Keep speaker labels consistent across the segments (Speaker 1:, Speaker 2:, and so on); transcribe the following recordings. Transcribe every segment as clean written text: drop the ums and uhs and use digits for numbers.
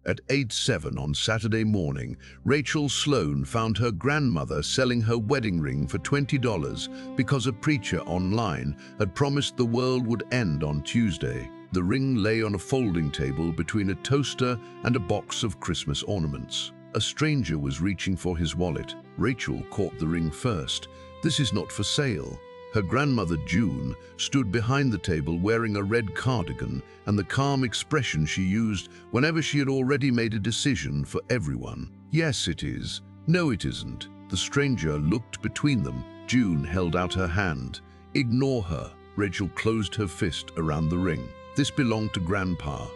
Speaker 1: At 8:07 on Saturday morning, Rachel Sloan found her grandmother selling her wedding ring for $20 because a preacher online had promised the world would end on Tuesday. The ring lay on a folding table between a toaster and a box of Christmas ornaments. A stranger was reaching for his wallet. Rachel caught the ring first. "This is not for sale." Her grandmother, June, stood behind the table wearing a red cardigan and the calm expression she used whenever she had already made a decision for everyone. "Yes, it is. No, it isn't." The stranger looked between them. June held out her hand. "Ignore her." Rachel closed her fist around the ring. "This belonged to Grandpa.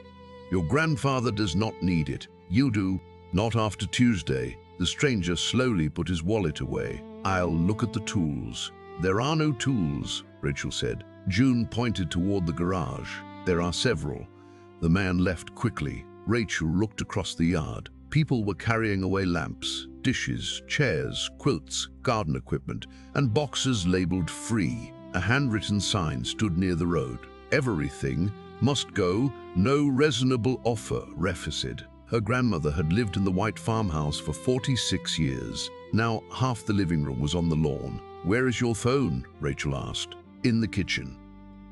Speaker 1: Your grandfather does not need it. You do. Not after Tuesday." The stranger slowly put his wallet away. "I'll look at the tools." "There are no tools," Rachel said. June pointed toward the garage. "There are several." The man left quickly. Rachel looked across the yard. People were carrying away lamps, dishes, chairs, quilts, garden equipment, and boxes labeled free. A handwritten sign stood near the road. "Everything must go, no reasonable offer," Refa said. Her grandmother had lived in the white farmhouse for 46 years. Now half the living room was on the lawn. "Where is your phone?" Rachel asked. "In the kitchen."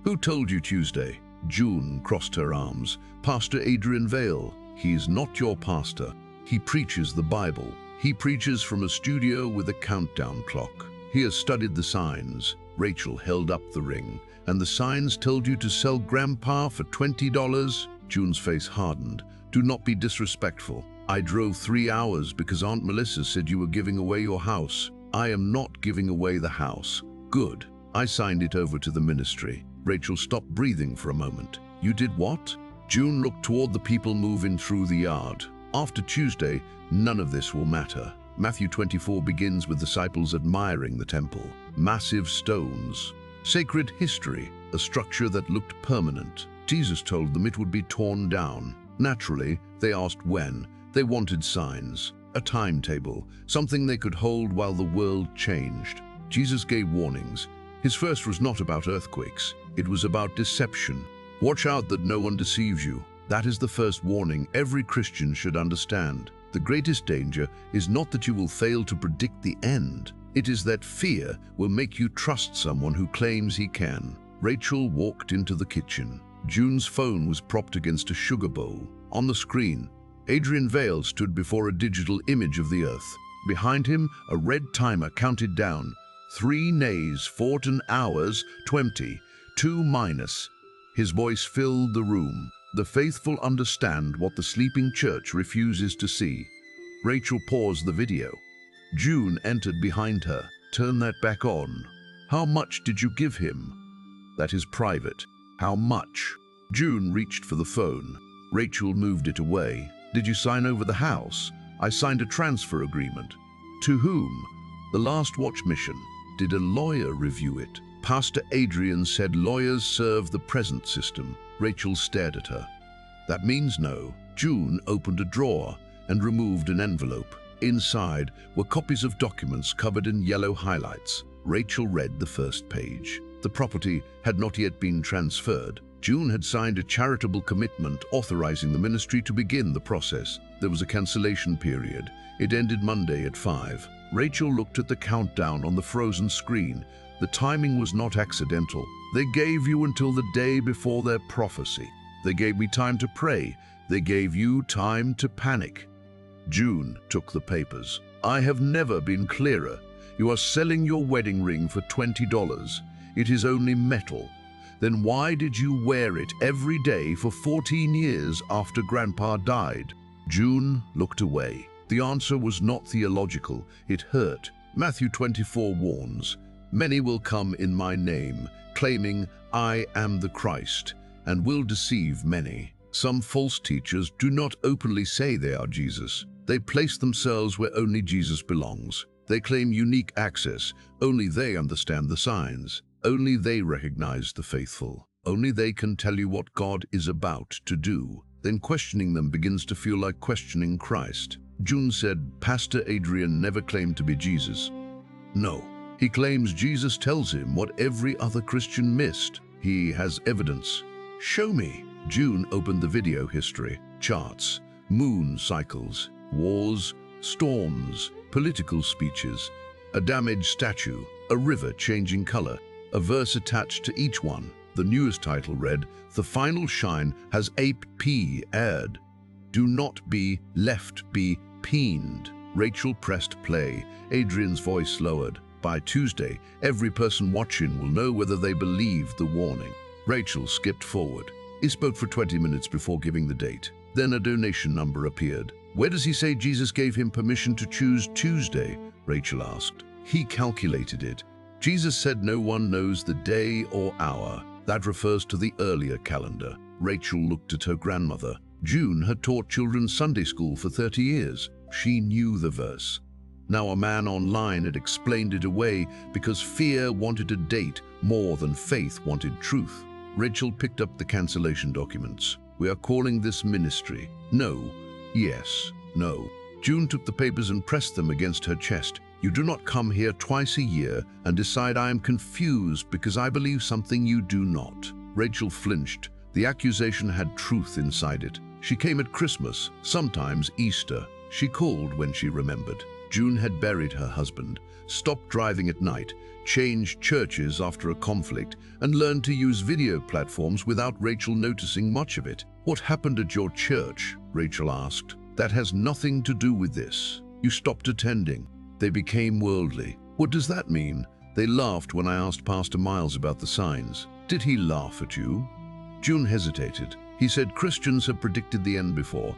Speaker 1: "Who told you Tuesday?" June crossed her arms. "Pastor Adrian Vale. He's not your pastor. He preaches the Bible. He preaches from a studio with a countdown clock. He has studied the signs." Rachel held up the ring. "And the signs told you to sell Grandpa for $20? June's face hardened. "Do not be disrespectful. I drove 3 hours because Aunt Melissa said you were giving away your house." "I am not giving away the house." "Good. I signed it over to the ministry." Rachel stopped breathing for a moment. "You did what?" June looked toward the people moving through the yard. "After Tuesday, none of this will matter." Matthew 24 begins with disciples admiring the temple. Massive stones. Sacred history, a structure that looked permanent. Jesus told them it would be torn down. Naturally, they asked when. They wanted signs, a timetable, something they could hold while the world changed. Jesus gave warnings. His first was not about earthquakes. It was about deception. "Watch out that no one deceives you." That is the first warning every Christian should understand. The greatest danger is not that you will fail to predict the end. It is that fear will make you trust someone who claims he can. Rachel walked into the kitchen. June's phone was propped against a sugar bowl. On the screen, Adrian Vale stood before a digital image of the earth. Behind him, a red timer counted down. 3 nays, 14 hours, 20, 2 minus. His voice filled the room. "The faithful understand what the sleeping church refuses to see." Rachel paused the video. June entered behind her. "Turn that back on." "How much did you give him?" "That is private." "How much?" June reached for the phone. Rachel moved it away. "Did you sign over the house?" "I signed a transfer agreement." "To whom?" "The last watch mission." "Did a lawyer review it?" Pastor Adrian said lawyers serve the present system. Rachel stared at her. "That means no." June opened a drawer and removed an envelope. Inside were copies of documents covered in yellow highlights. Rachel read the first page. The property had not yet been transferred. June had signed a charitable commitment authorizing the ministry to begin the process. There was a cancellation period. It ended Monday at 5. Rachel looked at the countdown on the frozen screen. The timing was not accidental. "They gave you until the day before their prophecy. They gave me time to pray. They gave you time to panic." June took the papers. "I have never been clearer. You are selling your wedding ring for $20. It is only metal. Then why did you wear it every day for 14 years after Grandpa died?" June looked away. The answer was not theological. It hurt. Matthew 24 warns, "Many will come in my name, claiming I am the Christ, and will deceive many." Some false teachers do not openly say they are Jesus. They place themselves where only Jesus belongs. They claim unique access. Only they understand the signs. Only they recognize the faithful. Only they can tell you what God is about to do. Then questioning them begins to feel like questioning Christ. June said, "Pastor Adrian never claimed to be Jesus." "No. He claims Jesus tells him what every other Christian missed. He has evidence." "Show me." June opened the video history, charts, moon cycles, wars, storms, political speeches, a damaged statue, a river changing color, a verse attached to each one. The newest title read, "The final shine has aired. Do not be left be peened." Rachel pressed play. Adrian's voice lowered. By Tuesday, every person watching will know whether they believed the warning. Rachel skipped forward. He spoke for 20 minutes before giving the date. Then a donation number appeared. "Where does he say Jesus gave him permission to choose Tuesday?" Rachel asked. "He calculated it. Jesus said no one knows the day or hour. That refers to the earlier calendar." Rachel looked at her grandmother. June had taught children Sunday school for 30 years. She knew the verse. Now a man online had explained it away because fear wanted a date more than faith wanted truth. Rachel picked up the cancellation documents. "We are calling this ministry. No, yes, no." June took the papers and pressed them against her chest. "You do not come here twice a year and decide I am confused because I believe something you do not." Rachel flinched. The accusation had truth inside it. She came at Christmas, sometimes Easter. She called when she remembered. June had buried her husband, stopped driving at night, changed churches after a conflict, and learned to use video platforms without Rachel noticing much of it. "What happened at your church?" Rachel asked. "That has nothing to do with this. You stopped attending. They became worldly." "What does that mean?" "They laughed when I asked Pastor Miles about the signs." "Did he laugh at you?" June hesitated. "He said Christians have predicted the end before."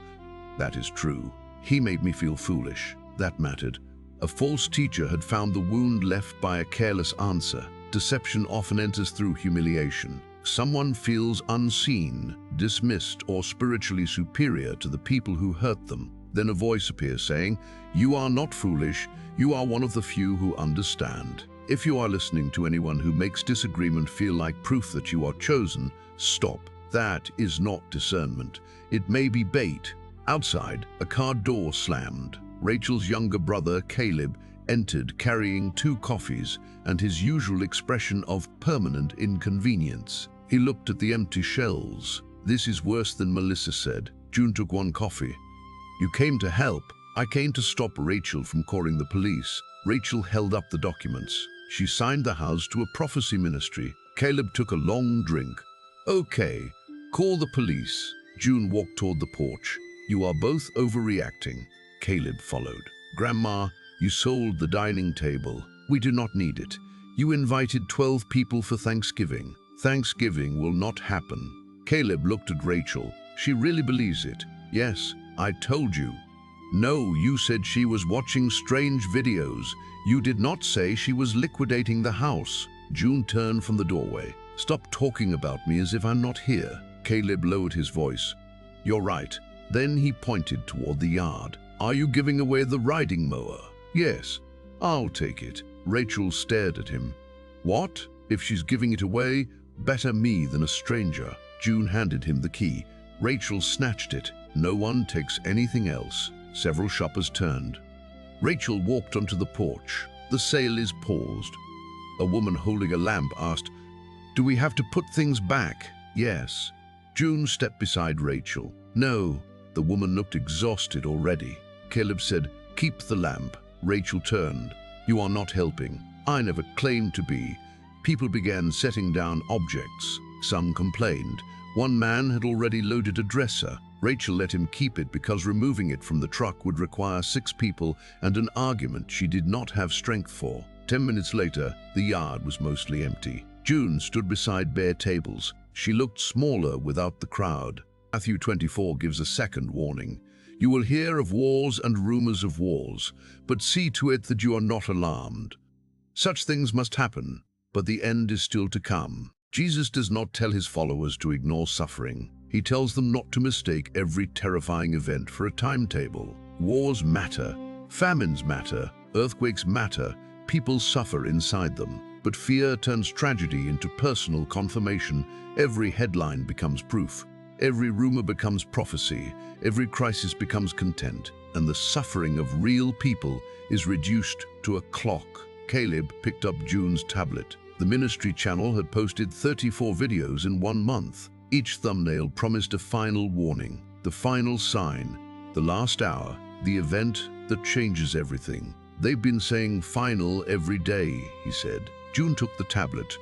Speaker 1: "That is true. He made me feel foolish. That mattered. A false teacher had found the wound left by a careless answer. Deception often enters through humiliation. Someone feels unseen, dismissed, or spiritually superior to the people who hurt them. Then a voice appears saying, "You are not foolish. You are one of the few who understand." If you are listening to anyone who makes disagreement feel like proof that you are chosen, stop. That is not discernment. It may be bait. Outside, a car door slammed. Rachel's younger brother, Caleb, entered carrying 2 coffees and his usual expression of permanent inconvenience. He looked at the empty shelves. "This is worse than Melissa said." June took 1 coffee. "You came to help." "I came to stop Rachel from calling the police." Rachel held up the documents. She signed the house to a prophecy ministry. Caleb took a long drink. "Okay, call the police." June walked toward the porch. "You are both overreacting." Caleb followed. "Grandma, you sold the dining table. We do not need it. You invited 12 people for Thanksgiving. Thanksgiving will not happen." Caleb looked at Rachel. "She really believes it." "Yes, I told you." "No, you said she was watching strange videos. You did not say she was liquidating the house." June turned from the doorway. "Stop talking about me as if I'm not here." Caleb lowered his voice. "You're right." Then he pointed toward the yard. "Are you giving away the riding mower?" "Yes." "I'll take it." Rachel stared at him. "What? If she's giving it away, better me than a stranger." June handed him the key. Rachel snatched it. "No one takes anything else." Several shoppers turned. Rachel walked onto the porch. The sale is paused. A woman holding a lamp asked, "Do we have to put things back?" "Yes." June stepped beside Rachel. "No." The woman looked exhausted already. Caleb said, "Keep the lamp." Rachel turned. "You are not helping." "I never claimed to be." People began setting down objects. Some complained. One man had already loaded a dresser. Rachel let him keep it because removing it from the truck would require 6 people and an argument she did not have strength for. 10 minutes later, the yard was mostly empty. June stood beside bare tables. She looked smaller without the crowd. Matthew 24 gives a second warning. "You will hear of wars and rumors of wars, but see to it that you are not alarmed. Such things must happen, but the end is still to come." Jesus does not tell his followers to ignore suffering. He tells them not to mistake every terrifying event for a timetable. Wars matter, famines matter, earthquakes matter, people suffer inside them. But fear turns tragedy into personal confirmation. Every headline becomes proof. Every rumor becomes prophecy. Every crisis becomes content. And the suffering of real people is reduced to a clock. Caleb picked up June's tablet. The ministry channel had posted 34 videos in 1 month. Each thumbnail promised a final warning, the final sign. The last hour, the event that changes everything. They've been saying final every day, he said. June took the tablet.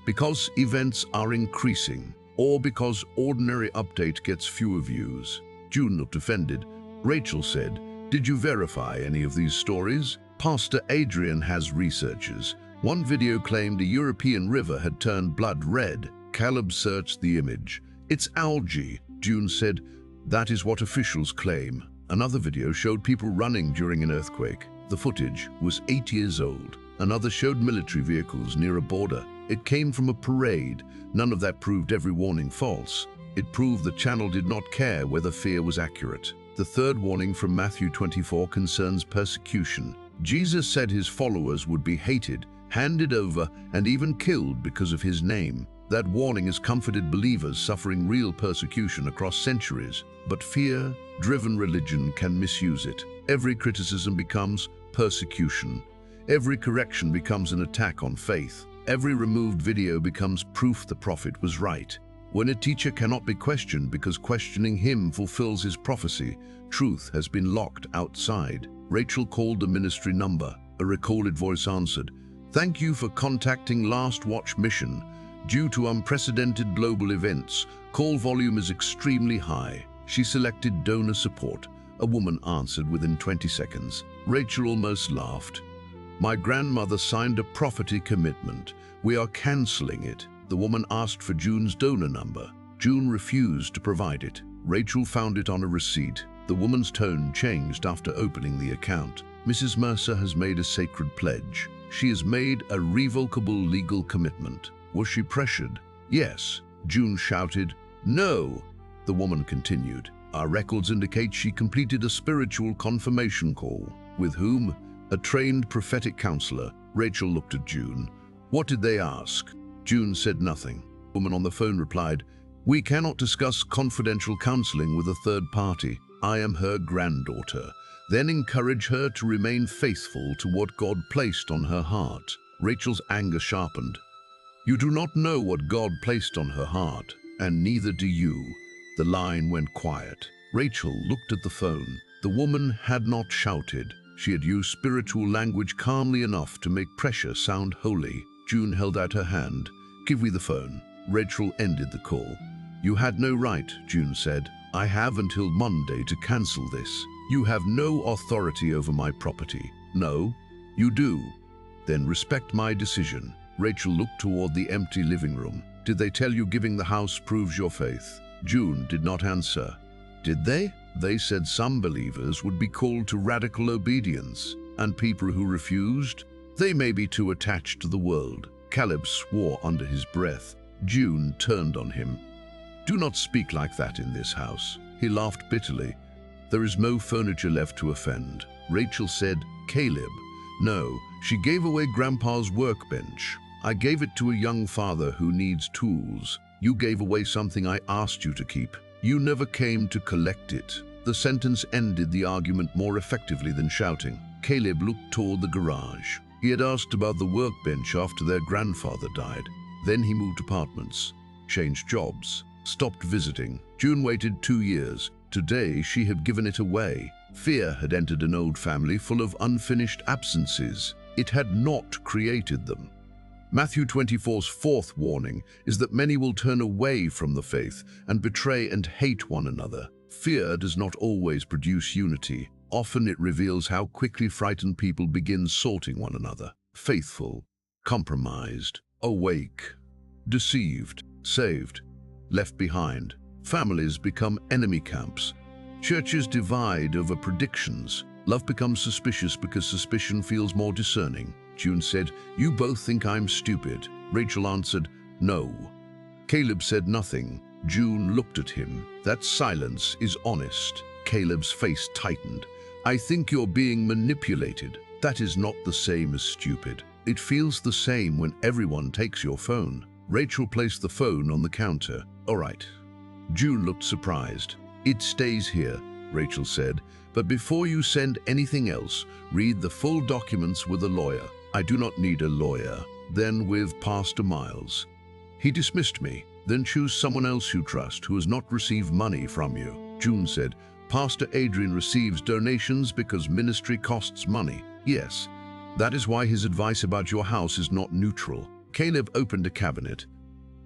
Speaker 1: Because events are increasing, or because ordinary update gets fewer views. June looked offended. Rachel said, "Did you verify any of these stories?" Pastor Adrian has researchers. One video claimed a European river had turned blood red. Caleb searched the image. "It's algae," June said. "That is what officials claim." Another video showed people running during an earthquake. The footage was 8 years old. Another showed military vehicles near a border. It came from a parade. None of that proved every warning false. It proved the channel did not care whether fear was accurate. The third warning from Matthew 24 concerns persecution. Jesus said his followers would be hated, handed over, and even killed because of his name. That warning has comforted believers suffering real persecution across centuries. But fear-driven religion can misuse it. Every criticism becomes persecution. Every correction becomes an attack on faith. Every removed video becomes proof the prophet was right. When a teacher cannot be questioned because questioning him fulfills his prophecy, truth has been locked outside. Rachel called the ministry number. A recorded voice answered, "Thank you for contacting Last Watch Mission. Due to unprecedented global events, call volume is extremely high." She selected donor support. A woman answered within 20 seconds. Rachel almost laughed. "My grandmother signed a property commitment. We are canceling it." The woman asked for June's donor number. June refused to provide it. Rachel found it on a receipt. The woman's tone changed after opening the account. "Mrs. Mercer has made a sacred pledge. She has made a revocable legal commitment." Was she pressured? "Yes." June shouted. "No." The woman continued. "Our records indicate she completed a spiritual confirmation call." "With whom?" "A trained prophetic counselor." Rachel looked at June. "What did they ask?" June said nothing. The woman on the phone replied, "We cannot discuss confidential counseling with a third party. I am her granddaughter." Then encourage her to remain faithful to what God placed on her heart. Rachel's anger sharpened. "You do not know what God placed on her heart, and neither do you." The line went quiet. Rachel looked at the phone. The woman had not shouted. She had used spiritual language calmly enough to make pressure sound holy. June held out her hand. "Give me the phone." Rachel ended the call. "You had no right," June said. "I have until Monday to cancel this. You have no authority over my property." "No, you do." "Then respect my decision." Rachel looked toward the empty living room. "Did they tell you giving the house proves your faith?" June did not answer. "Did they?" "They said some believers would be called to radical obedience, and people who refused, they may be too attached to the world." Caleb swore under his breath. June turned on him. "Do not speak like that in this house." He laughed bitterly. "There is no furniture left to offend." Rachel said, "Caleb." "No, she gave away Grandpa's workbench. I gave it to a young father who needs tools. You gave away something I asked you to keep. You never came to collect it." The sentence ended the argument more effectively than shouting. Caleb looked toward the garage. He had asked about the workbench after their grandfather died. Then he moved apartments, changed jobs, stopped visiting. June waited 2 years. Today she had given it away. Fear had entered an old family full of unfinished absences. It had not created them. Matthew 24's fourth warning is that many will turn away from the faith and betray and hate one another. Fear does not always produce unity. Often it reveals how quickly frightened people begin sorting one another. Faithful, compromised, awake, deceived, saved, left behind. Families become enemy camps. Churches divide over predictions. Love becomes suspicious because suspicion feels more discerning. June said, "You both think I'm stupid." Rachel answered, "No." Caleb said nothing. June looked at him. That silence is honest. Caleb's face tightened. "I think you're being manipulated." That is not the same as stupid. It feels the same when everyone takes your phone. Rachel placed the phone on the counter. "All right." June looked surprised. "It stays here," Rachel said, "but before you send anything else, read the full documents with a lawyer." "I do not need a lawyer." "Then with Pastor Miles." "He dismissed me." "Then choose someone else you trust who has not received money from you." June said, Pastor Adrian receives donations because ministry costs money. Yes, that is why his advice about your house is not neutral. Caleb opened a cabinet.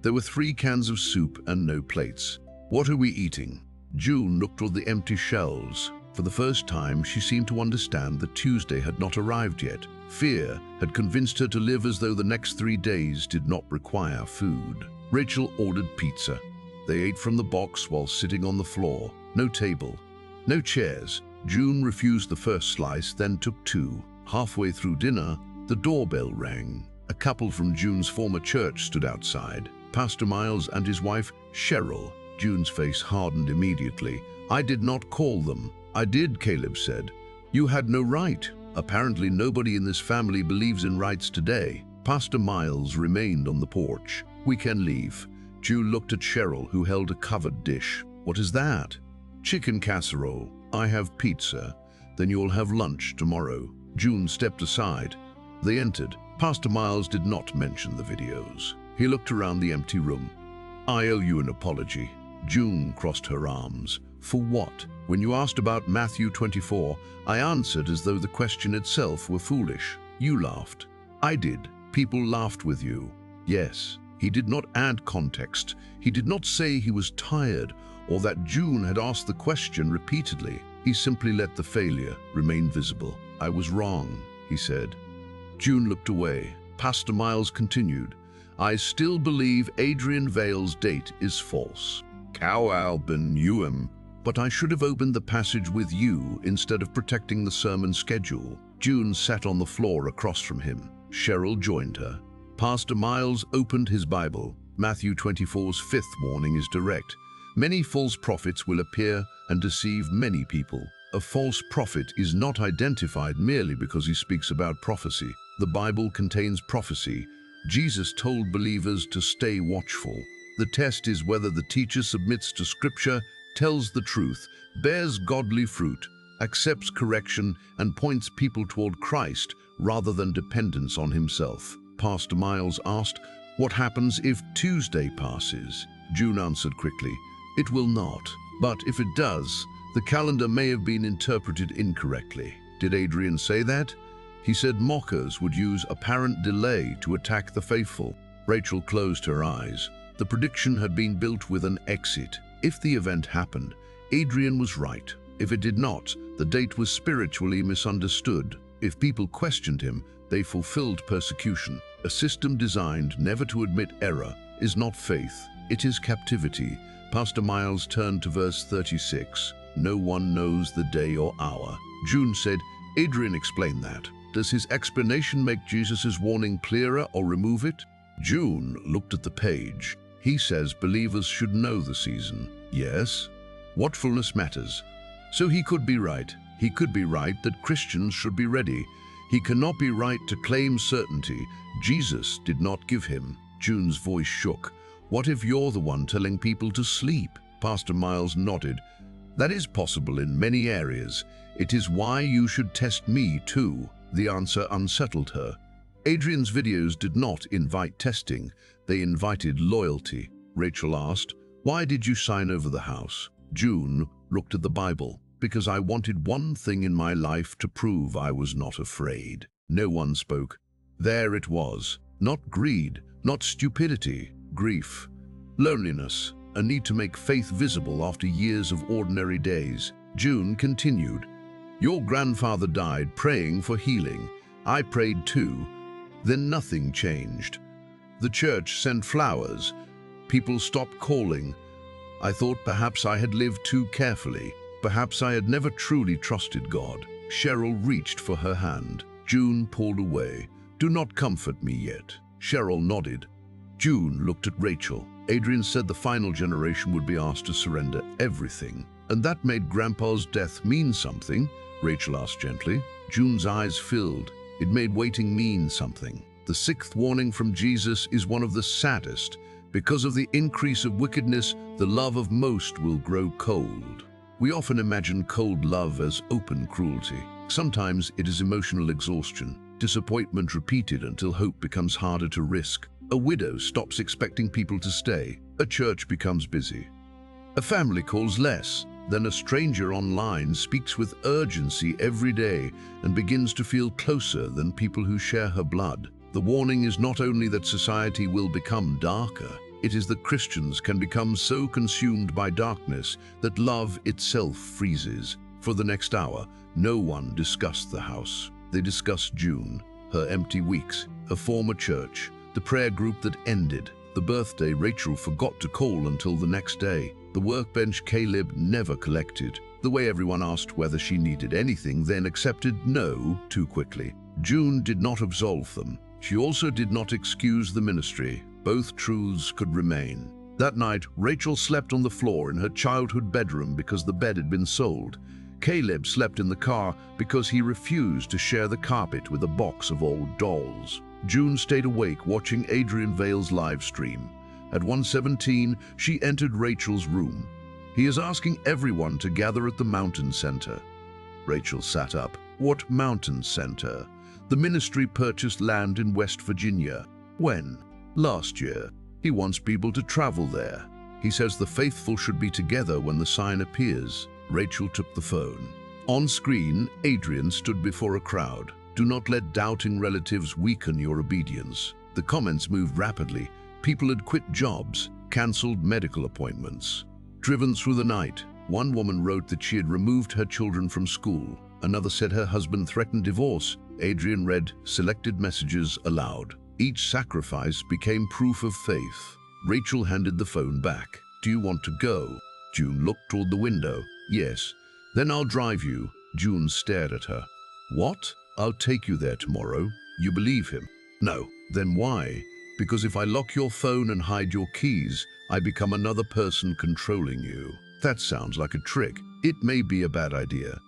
Speaker 1: There were 3 cans of soup and no plates. What are we eating? June looked at the empty shelves. For the first time, she seemed to understand that Tuesday had not arrived yet. Fear had convinced her to live as though the next 3 days did not require food. Rachel ordered pizza. They ate from the box while sitting on the floor. No table, no chairs. June refused the first slice, then took 2. Halfway through dinner, the doorbell rang. A couple from June's former church stood outside. Pastor Miles and his wife, Cheryl. June's face hardened immediately. I did not call them. I did, Caleb said. You had no right. Apparently nobody in this family believes in rights today. Pastor Miles remained on the porch. We can leave. June looked at Cheryl, who held a covered dish. What is that? Chicken casserole. I have pizza. Then you'll have lunch tomorrow. June stepped aside. They entered. Pastor Miles did not mention the videos. He looked around the empty room. I owe you an apology. June crossed her arms. For what? When you asked about Matthew 24, I answered as though the question itself were foolish. You laughed. I did. People laughed with you. Yes. He did not add context. He did not say he was tired or that June had asked the question repeatedly. He simply let the failure remain visible. I was wrong, he said. June looked away. Pastor Miles continued. I still believe Adrian Vale's date is false. Cow Alban Uem. But I should have opened the passage with you instead of protecting the sermon schedule. June sat on the floor across from him. Cheryl joined her. Pastor Miles opened his Bible. Matthew 24's 5th warning is direct. Many false prophets will appear and deceive many people. A false prophet is not identified merely because he speaks about prophecy. The Bible contains prophecy. Jesus told believers to stay watchful. The test is whether the teacher submits to Scripture, tells the truth, bears godly fruit, accepts correction, and points people toward Christ rather than dependence on himself. Pastor Miles asked, what happens if Tuesday passes? June answered quickly, it will not. But if it does, the calendar may have been interpreted incorrectly. Did Adrian say that? He said mockers would use apparent delay to attack the faithful. Rachel closed her eyes. The prediction had been built with an exit. If the event happened, Adrian was right. If it did not, the date was spiritually misunderstood. If people questioned him, they fulfilled persecution. A system designed never to admit error is not faith, it is captivity. Pastor Miles turned to verse 36. No one knows the day or hour. June said, Adrian explained that. Does his explanation make Jesus' warning clearer or remove it? June looked at the page. He says believers should know the season. Yes. Watchfulness matters. So he could be right. He could be right that Christians should be ready. He cannot be right to claim certainty. Jesus did not give him. June's voice shook. What if you're the one telling people to sleep? Pastor Miles nodded. That is possible in many areas. It is why you should test me too. The answer unsettled her. Adrian's videos did not invite testing. They invited loyalty. Rachel asked, why did you sign over the house? June looked at the Bible. Because I wanted one thing in my life to prove I was not afraid. No one spoke. There it was. Not greed, not stupidity, grief, loneliness, a need to make faith visible after years of ordinary days. June continued. Your grandfather died praying for healing. I prayed too. Then nothing changed. The church sent flowers. People stopped calling. I thought perhaps I had lived too carefully. Perhaps I had never truly trusted God. Cheryl reached for her hand. June pulled away. Do not comfort me yet. Cheryl nodded. June looked at Rachel. Adrian said the final generation would be asked to surrender everything. And that made Grandpa's death mean something? Rachel asked gently. June's eyes filled. It made waiting mean something. The 6th warning from Jesus is one of the saddest. Because of the increase of wickedness, the love of most will grow cold. We often imagine cold love as open cruelty. Sometimes it is emotional exhaustion, disappointment repeated until hope becomes harder to risk. A widow stops expecting people to stay. A church becomes busy. A family calls less. Then a stranger online speaks with urgency every day and begins to feel closer than people who share her blood. The warning is not only that society will become darker, it is that Christians can become so consumed by darkness that love itself freezes. For the next hour, no one discussed the house. They discussed June, her empty weeks, her former church, the prayer group that ended, the birthday Rachel forgot to call until the next day, the workbench Caleb never collected, the way everyone asked whether she needed anything, then accepted no too quickly. June did not absolve them. She also did not excuse the ministry. Both truths could remain. That night, Rachel slept on the floor in her childhood bedroom because the bed had been sold. Caleb slept in the car because he refused to share the carpet with a box of old dolls. June stayed awake watching Adrian Vale's live stream. At 1:17, she entered Rachel's room. He is asking everyone to gather at the Mountain Center. Rachel sat up. What Mountain Center? The ministry purchased land in West Virginia. When? Last year. He wants people to travel there. He says the faithful should be together when the sign appears. Rachel took the phone. On screen, Adrian stood before a crowd. Do not let doubting relatives weaken your obedience. The comments moved rapidly. People had quit jobs, cancelled medical appointments. Driven through the night, one woman wrote that she had removed her children from school. Another said her husband threatened divorce. Adrian read selected messages aloud. Each sacrifice became proof of faith. Rachel handed the phone back. Do you want to go? June looked toward the window. Yes. Then I'll drive you. June stared at her. What? I'll take you there tomorrow. You believe him? No. Then why? Because if I lock your phone and hide your keys, I become another person controlling you. That sounds like a trick. It may be a bad idea.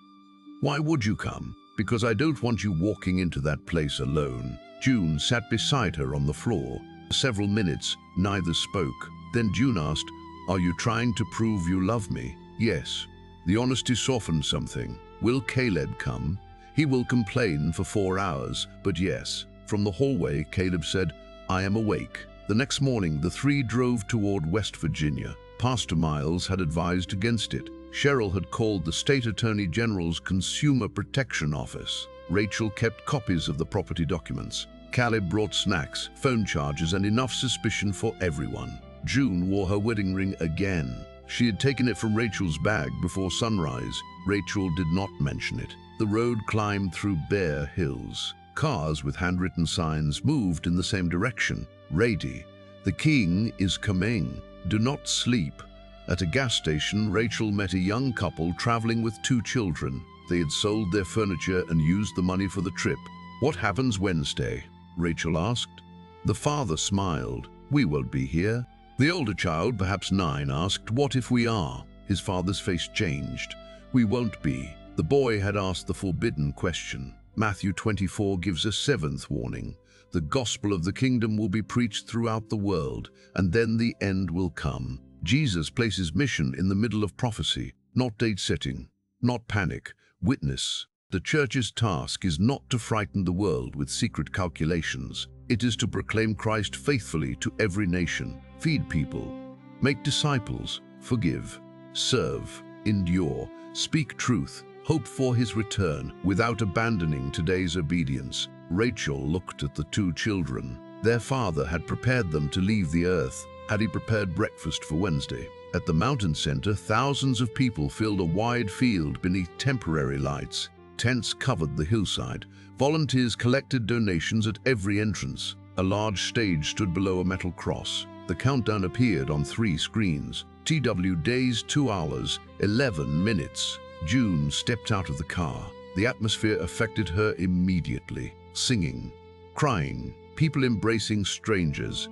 Speaker 1: Why would you come? Because I don't want you walking into that place alone. June sat beside her on the floor. For several minutes, neither spoke. Then June asked, are you trying to prove you love me? Yes. The honesty softened something. Will Caleb come? He will complain for 4 hours, but yes. From the hallway, Caleb said, I am awake. The next morning, the three drove toward West Virginia. Pastor Miles had advised against it. Cheryl had called the State Attorney General's Consumer Protection Office. Rachel kept copies of the property documents. Caleb brought snacks, phone charges, and enough suspicion for everyone. June wore her wedding ring again. She had taken it from Rachel's bag before sunrise. Rachel did not mention it. The road climbed through bare hills. Cars with handwritten signs moved in the same direction. Ready. The king is coming. Do not sleep. At a gas station, Rachel met a young couple traveling with 2 children. They had sold their furniture and used the money for the trip. What happens Wednesday? Rachel asked. The father smiled. We won't be here. The older child, perhaps 9, asked, what if we are? His father's face changed. We won't be. The boy had asked the forbidden question. Matthew 24 gives a 7th warning. The gospel of the kingdom will be preached throughout the world, and then the end will come. Jesus places mission in the middle of prophecy, not date setting, not panic, witness. The church's task is not to frighten the world with secret calculations. It is to proclaim Christ faithfully to every nation, feed people, make disciples, forgive, serve, endure, speak truth, hope for his return without abandoning today's obedience. Rachel looked at the 2 children. Their father had prepared them to leave the earth. Had he prepared breakfast for Wednesday? At the Mountain Center, thousands of people filled a wide field beneath temporary lights. Tents covered the hillside. Volunteers collected donations at every entrance. A large stage stood below a metal cross. The countdown appeared on 3 screens. TW days 2 hours, 11 minutes. June stepped out of the car. The atmosphere affected her immediately. Singing, crying, people embracing strangers.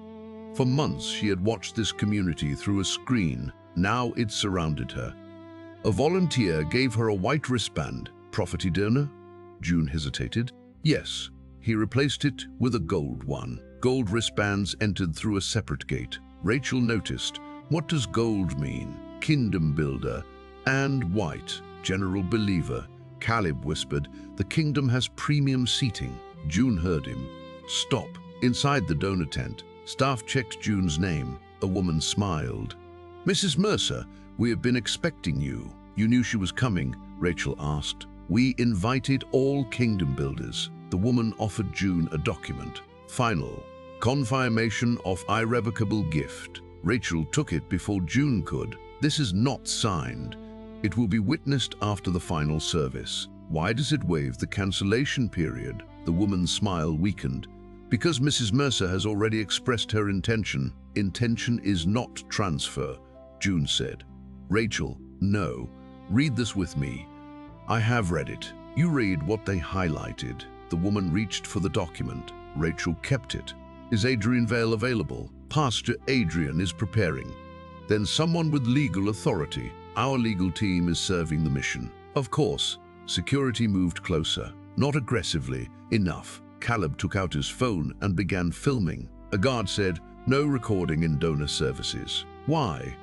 Speaker 1: For months, she had watched this community through a screen. Now it surrounded her. A volunteer gave her a white wristband. Property donor? June hesitated. Yes. He replaced it with a gold one. Gold wristbands entered through a separate gate. Rachel noticed. What does gold mean? Kingdom builder. And white. General believer. Caleb whispered, the kingdom has premium seating. June heard him. Stop. Inside the donor tent, staff checked June's name. A woman smiled. Mrs. Mercer, we have been expecting you. You knew she was coming, Rachel asked. We invited all kingdom builders. The woman offered June a document. Final. Confirmation of irrevocable gift. Rachel took it before June could. This is not signed. It will be witnessed after the final service. Why does it waive the cancellation period? The woman's smile weakened. Because Mrs. Mercer has already expressed her intention. Intention is not transfer, June said. Rachel, no. Read this with me. I have read it. You read what they highlighted. The woman reached for the document. Rachel kept it. Is Adrian Vale available? Pastor Adrian is preparing. Then someone with legal authority. Our legal team is serving the mission. Of course. Security moved closer. Not aggressively. Enough. Caleb took out his phone and began filming. A guard said, no recording in donor services. Why?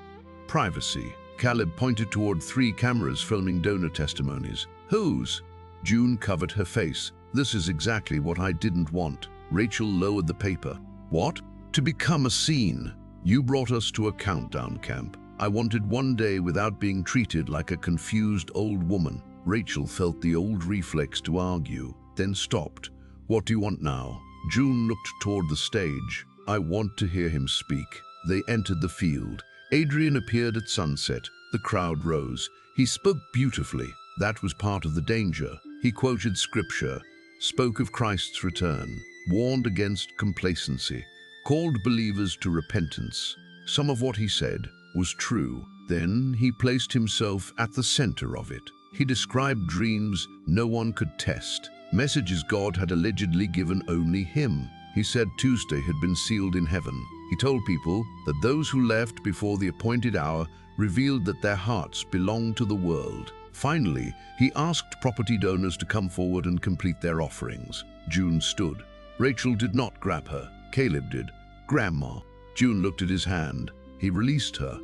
Speaker 1: Privacy. Caleb pointed toward 3 cameras filming donor testimonies. Whose? June covered her face. This is exactly what I didn't want. Rachel lowered the paper. What? To become a scene. You brought us to a countdown camp. I wanted one day without being treated like a confused old woman. Rachel felt the old reflex to argue, then stopped. What do you want now? June looked toward the stage. I want to hear him speak. They entered the field. Adrian appeared at sunset. The crowd rose. He spoke beautifully. That was part of the danger. He quoted scripture, spoke of Christ's return, warned against complacency, called believers to repentance. Some of what he said was true. Then he placed himself at the center of it. He described dreams no one could test, messages God had allegedly given only him. He said Tuesday had been sealed in heaven. He told people that those who left before the appointed hour revealed that their hearts belonged to the world. Finally, he asked property donors to come forward and complete their offerings. June stood. Rachel did not grab her. Caleb did. Grandma. June looked at his hand. He released her.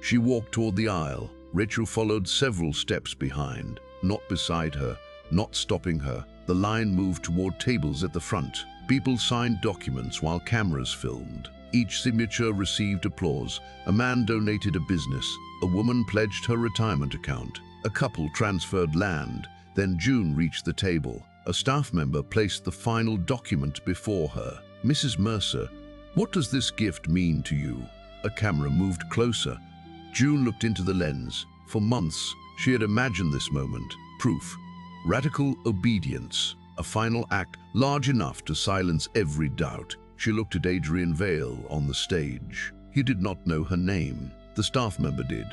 Speaker 1: She walked toward the aisle. Rachel followed several steps behind, not beside her, not stopping her. The line moved toward tables at the front. People signed documents while cameras filmed. Each signature received applause. A man donated a business. A woman pledged her retirement account. A couple transferred land. Then June reached the table. A staff member placed the final document before her. Mrs. Mercer, what does this gift mean to you? A camera moved closer. June looked into the lens. For months, she had imagined this moment. Proof. Radical obedience. A final act large enough to silence every doubt. She looked at Adrian Vale on the stage. He did not know her name. The staff member did,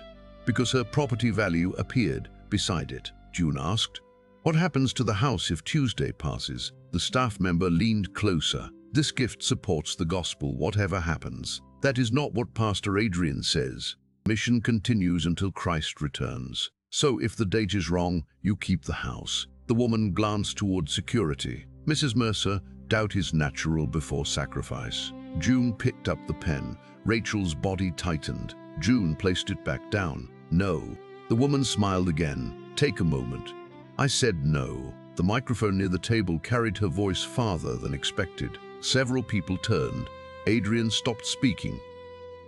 Speaker 1: because her property value appeared beside it. June asked, what happens to the house if Tuesday passes? The staff member leaned closer. This gift supports the gospel, whatever happens. That is not what Pastor Adrian says. Mission continues until Christ returns. So if the date is wrong, you keep the house. The woman glanced toward security. Mrs. Mercer, doubt is natural before sacrifice. June picked up the pen. Rachel's body tightened. June placed it back down. No. The woman smiled again. Take a moment. I said no. The microphone near the table carried her voice farther than expected. Several people turned. Adrian stopped speaking.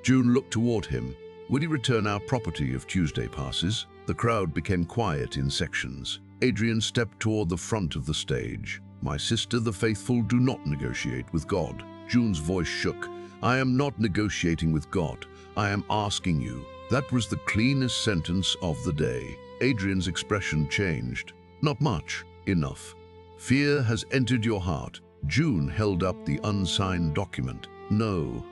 Speaker 1: June looked toward him. Would he return our property if Tuesday passes? The crowd became quiet in sections. Adrian stepped toward the front of the stage. My sister, the faithful do not negotiate with God. June's voice shook. I am not negotiating with God. I am asking you. That was the cleanest sentence of the day. Adrian's expression changed. Not much. Enough. Fear has entered your heart. June held up the unsigned document. No.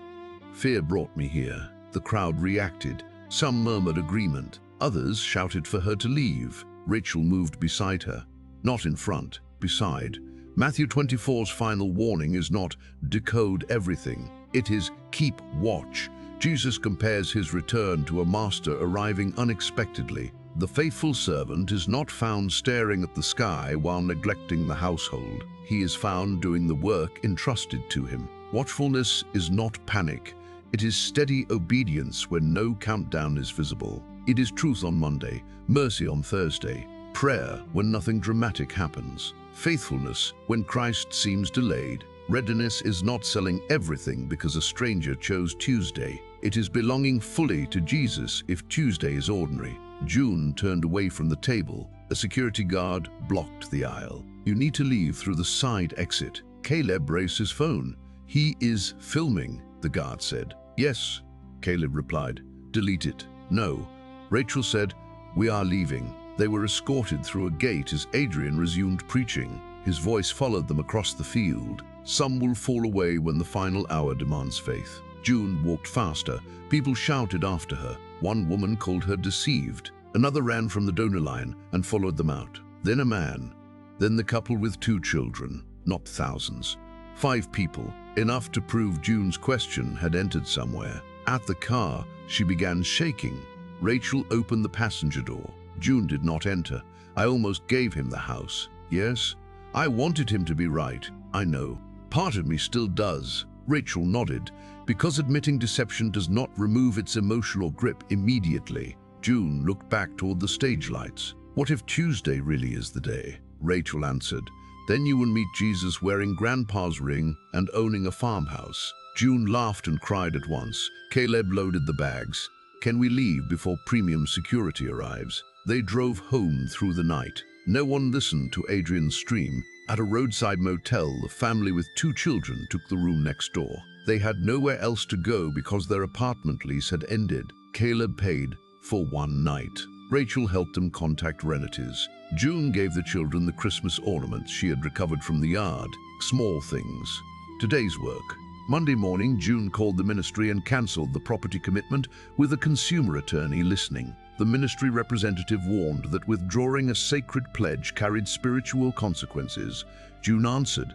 Speaker 1: Fear brought me here. The crowd reacted. Some murmured agreement. Others shouted for her to leave. Rachel moved beside her. Not in front. Beside. Matthew 24's final warning is not decode everything. It is keep watch. Jesus compares his return to a master arriving unexpectedly. The faithful servant is not found staring at the sky while neglecting the household. He is found doing the work entrusted to him. Watchfulness is not panic. It is steady obedience when no countdown is visible. It is truth on Monday, mercy on Thursday, prayer when nothing dramatic happens, faithfulness when Christ seems delayed. Readiness is not selling everything because a stranger chose Tuesday. It is belonging fully to Jesus if Tuesday is ordinary. June turned away from the table. A security guard blocked the aisle. "You need to leave through the side exit." Caleb raised his phone. "He is filming," the guard said. "Yes," Caleb replied. "Delete it." "No." Rachel said, "We are leaving." They were escorted through a gate as Adrian resumed preaching. His voice followed them across the field. "Some will fall away when the final hour demands faith." June walked faster. People shouted after her. One woman called her deceived. Another ran from the donor line and followed them out. Then a man. Then the couple with 2 children. Not thousands. 5 people. Enough to prove June's question had entered somewhere. At the car, she began shaking. Rachel opened the passenger door. June did not enter. "I almost gave him the house." "Yes, I wanted him to be right. I know. Part of me still does." Rachel nodded. "Because admitting deception does not remove its emotional grip immediately." June looked back toward the stage lights. "What if Tuesday really is the day?" Rachel answered. "Then you will meet Jesus wearing Grandpa's ring and owning a farmhouse." June laughed and cried at once. Caleb loaded the bags. "Can we leave before premium security arrives?" They drove home through the night. No one listened to Adrian's stream. At a roadside motel, the family with 2 children took the room next door. They had nowhere else to go because their apartment lease had ended. Caleb paid for 1 night. Rachel helped them contact relatives. June gave the children the Christmas ornaments she had recovered from the yard. Small things. Today's work. Monday morning, June called the ministry and cancelled the property commitment with a consumer attorney listening. The ministry representative warned that withdrawing a sacred pledge carried spiritual consequences. June answered,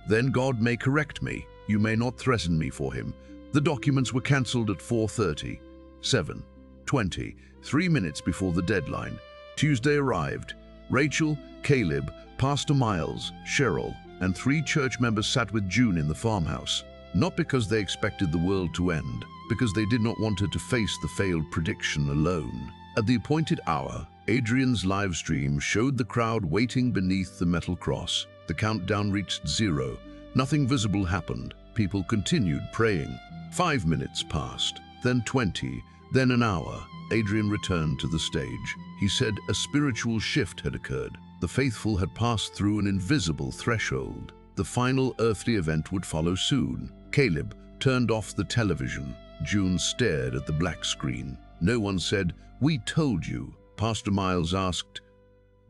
Speaker 1: "Then God may correct me. You may not threaten me for him." The documents were cancelled at 4:30. 7:20, 3 minutes before the deadline. Tuesday arrived. Rachel, Caleb, Pastor Miles, Cheryl, and 3 church members sat with June in the farmhouse. Not because they expected the world to end, because they did not want her to face the failed prediction alone. At the appointed hour, Adrian's live stream showed the crowd waiting beneath the metal cross. The countdown reached 0. Nothing visible happened. People continued praying. 5 minutes passed, then 20, then an hour. Adrian returned to the stage. He said a spiritual shift had occurred. The faithful had passed through an invisible threshold. The final earthly event would follow soon. Caleb turned off the television. June stared at the black screen. No one said, "We told you." Pastor Miles asked,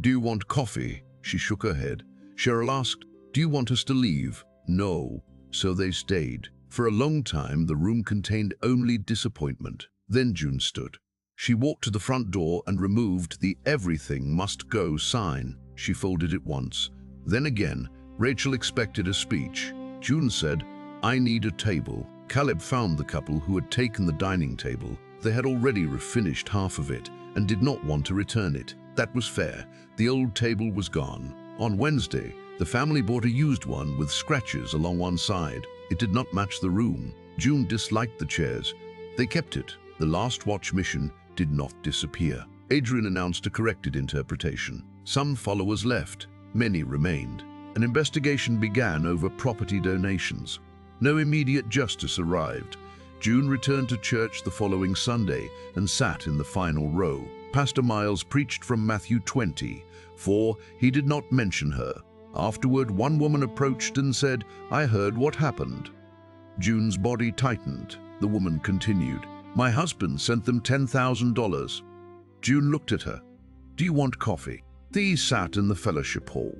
Speaker 1: "Do you want coffee?" She shook her head. Cheryl asked, "Do you want us to leave?" No. So they stayed. For a long time, the room contained only disappointment. Then June stood. She walked to the front door and removed the "everything must go" sign. She folded it once. Then again, Rachel expected a speech. June said, "I need a table." Caleb found the couple who had taken the dining table. They had already refinished half of it and did not want to return it. That was fair. The old table was gone. On Wednesday, the family bought a used one with scratches along one side. It did not match the room. June disliked the chairs. They kept it. The last watch mission did not disappear. Adrian announced a corrected interpretation. Some followers left. Many remained. An investigation began over property donations. No immediate justice arrived. June returned to church the following Sunday and sat in the final row. Pastor Miles preached from Matthew 20, for he did not mention her. Afterward, one woman approached and said, "I heard what happened." June's body tightened. The woman continued, "My husband sent them $10,000. June looked at her. "Do you want coffee?" These sat in the fellowship hall.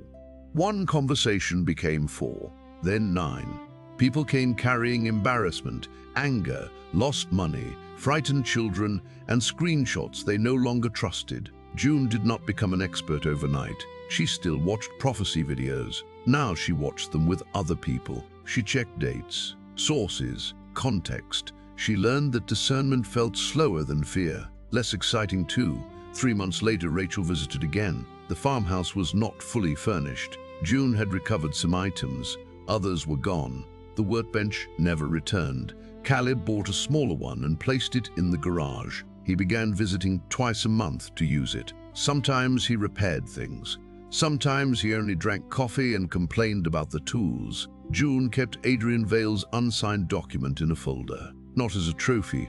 Speaker 1: One conversation became 4, then 9. People came carrying embarrassment, anger, lost money, frightened children, and screenshots they no longer trusted. June did not become an expert overnight. She still watched prophecy videos. Now she watched them with other people. She checked dates, sources, context. She learned that discernment felt slower than fear. Less exciting too. 3 months later, Rachel visited again. The farmhouse was not fully furnished. June had recovered some items. Others were gone. The workbench never returned. Caleb bought a smaller one and placed it in the garage. He began visiting twice a month to use it. Sometimes he repaired things. Sometimes he only drank coffee and complained about the tools. June kept Adrian Vale's unsigned document in a folder, not as a trophy,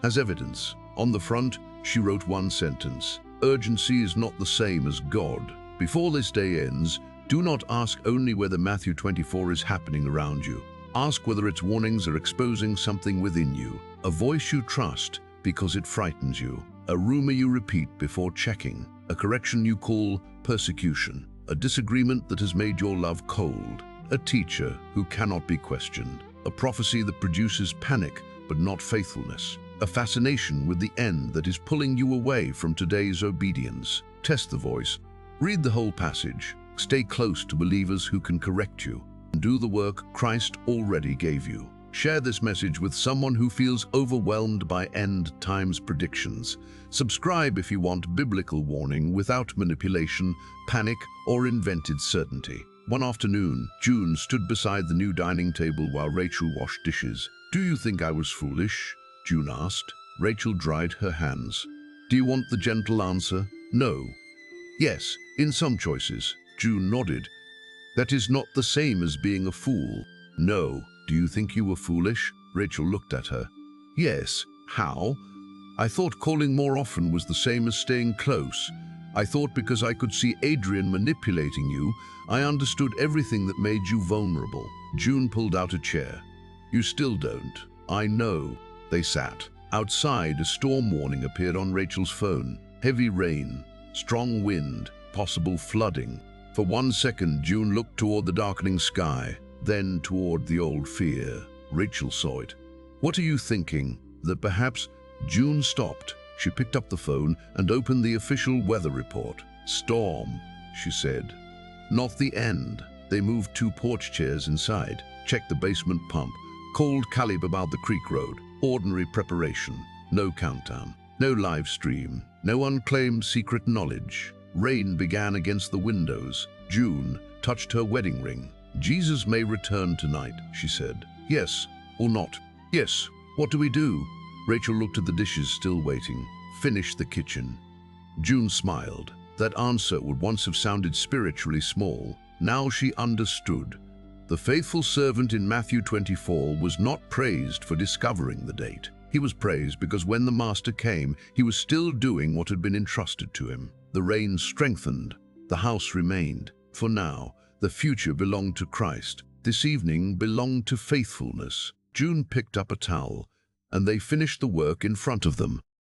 Speaker 1: as evidence. On the front, she wrote one sentence: urgency is not the same as God. Before this day ends, do not ask only whether Matthew 24 is happening around you. Ask whether its warnings are exposing something within you, a voice you trust because it frightens you, a rumor you repeat before checking, a correction you call persecution, a disagreement that has made your love cold, a teacher who cannot be questioned, a prophecy that produces panic but not faithfulness, a fascination with the end that is pulling you away from today's obedience. Test the voice. Read the whole passage. Stay close to believers who can correct you, and do the work Christ already gave you. Share this message with someone who feels overwhelmed by end times predictions. Subscribe if you want biblical warning without manipulation, panic, or invented certainty. One afternoon, June stood beside the new dining table while Rachel washed dishes. "Do you think I was foolish?" June asked. Rachel dried her hands. "Do you want the gentle answer? No. Yes, in some choices." June nodded. "That is not the same as being a fool." "No. Do you think you were foolish?" Rachel looked at her. "Yes. How?" "I thought calling more often was the same as staying close. I thought because I could see Adrian manipulating you, I understood everything that made you vulnerable." June pulled out a chair. "You still don't." "I know." They sat. Outside, a storm warning appeared on Rachel's phone. Heavy rain, strong wind, possible flooding. For 1 second, June looked toward the darkening sky, then toward the old fear. Rachel saw it. "What are you thinking? That perhaps—" June stopped. She picked up the phone and opened the official weather report. "Storm," she said. "Not the end." They moved 2 porch chairs inside, checked the basement pump, called Caleb about the creek road. Ordinary preparation. No countdown. No live stream. No unclaimed secret knowledge. Rain began against the windows. June touched her wedding ring. "Jesus may return tonight," she said. "Yes, or not." "Yes. What do we do?" Rachel looked at the dishes still waiting. "Finish the kitchen." June smiled. That answer would once have sounded spiritually small. Now she understood. The faithful servant in Matthew 24 was not praised for discovering the date. He was praised because when the master came, he was still doing what had been entrusted to him. The rain strengthened. The house remained. For now, the future belonged to Christ. This evening belonged to faithfulness. June picked up a towel, and they finished the work in front of them.